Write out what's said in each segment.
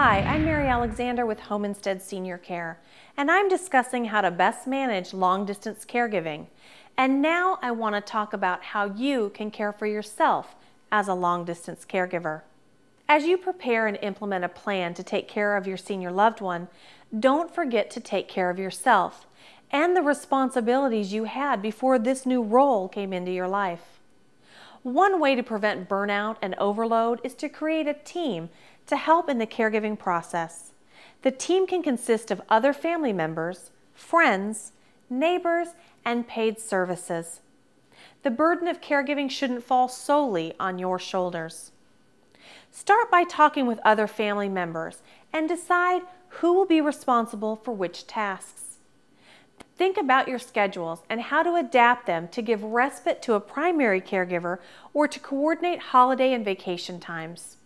Hi, I'm Mary Alexander with Home Instead Senior Care, and I'm discussing how to best manage long-distance caregiving. And now I want to talk about how you can care for yourself as a long-distance caregiver. As you prepare and implement a plan to take care of your senior loved one, don't forget to take care of yourself and the responsibilities you had before this new role came into your life. One way to prevent burnout and overload is to create a team to help in the caregiving process. The team can consist of other family members, friends, neighbors, and paid services. The burden of caregiving shouldn't fall solely on your shoulders. Start by talking with other family members and decide who will be responsible for which tasks. Think about your schedules and how to adapt them to give respite to a primary caregiver or to coordinate holiday and vacation times.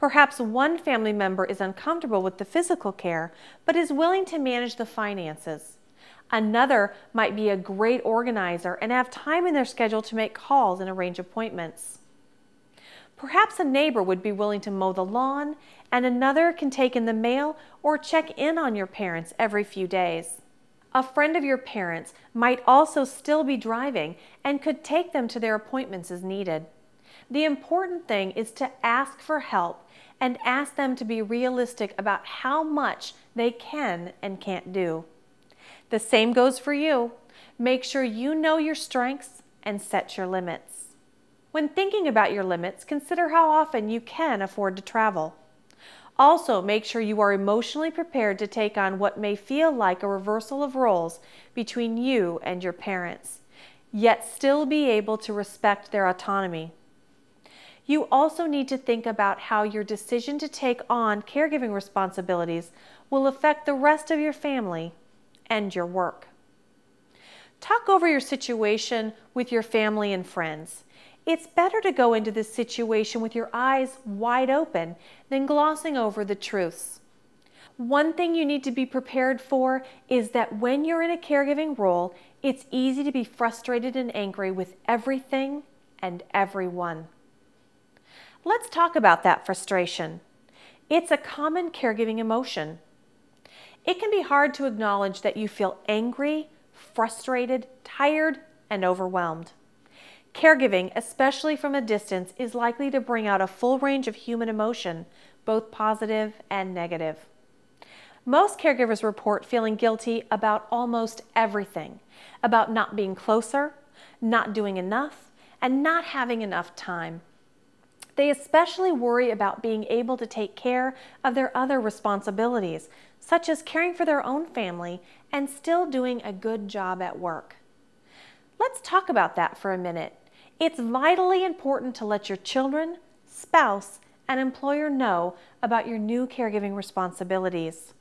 Perhaps one family member is uncomfortable with the physical care but is willing to manage the finances. Another might be a great organizer and have time in their schedule to make calls and arrange appointments. Perhaps a neighbor would be willing to mow the lawn, and another can take in the mail or check in on your parents every few days. A friend of your parents might also still be driving and could take them to their appointments as needed. The important thing is to ask for help and ask them to be realistic about how much they can and can't do. The same goes for you. Make sure you know your strengths and set your limits. When thinking about your limits, consider how often you can afford to travel. Also, make sure you are emotionally prepared to take on what may feel like a reversal of roles between you and your parents, yet still be able to respect their autonomy. You also need to think about how your decision to take on caregiving responsibilities will affect the rest of your family and your work. Talk over your situation with your family and friends. It's better to go into this situation with your eyes wide open than glossing over the truths. One thing you need to be prepared for is that when you're in a caregiving role, it's easy to be frustrated and angry with everything and everyone. Let's talk about that frustration. It's a common caregiving emotion. It can be hard to acknowledge that you feel angry, frustrated, tired, and overwhelmed. Caregiving, especially from a distance, is likely to bring out a full range of human emotion, both positive and negative. Most caregivers report feeling guilty about almost everything, about not being closer, not doing enough, and not having enough time. They especially worry about being able to take care of their other responsibilities, such as caring for their own family and still doing a good job at work. Let's talk about that for a minute. It's vitally important to let your children, spouse, and employer know about your new caregiving responsibilities.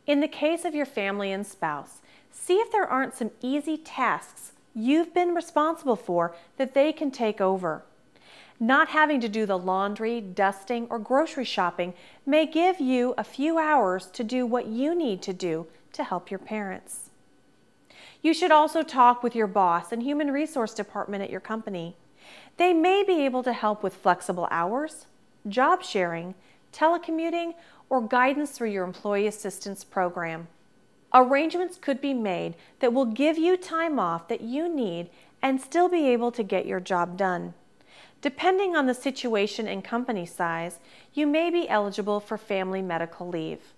In the case of your family and spouse, see if there aren't some easy tasks you've been responsible for that they can take over. Not having to do the laundry, dusting, or grocery shopping may give you a few hours to do what you need to do to help your parents. You should also talk with your boss and human resource department at your company. They may be able to help with flexible hours, job sharing, telecommuting, or guidance through your employee assistance program. Arrangements could be made that will give you time off that you need and still be able to get your job done. Depending on the situation and company size, you may be eligible for family medical leave.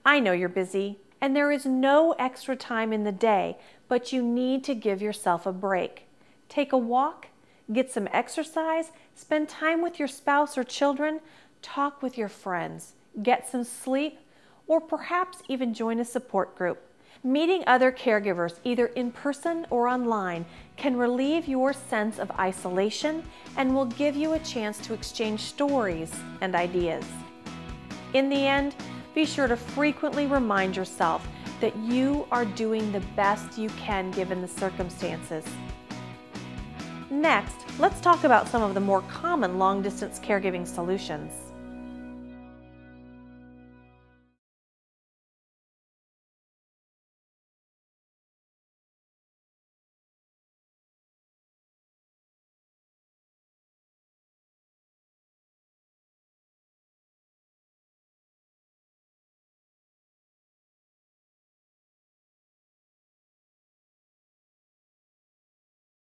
I know you're busy and there is no extra time in the day, but you need to give yourself a break. Take a walk, get some exercise, spend time with your spouse or children, talk with your friends, get some sleep, or perhaps even join a support group. Meeting other caregivers, either in person or online, can relieve your sense of isolation and will give you a chance to exchange stories and ideas. In the end, be sure to frequently remind yourself that you are doing the best you can given the circumstances. Next, let's talk about some of the more common long-distance caregiving solutions.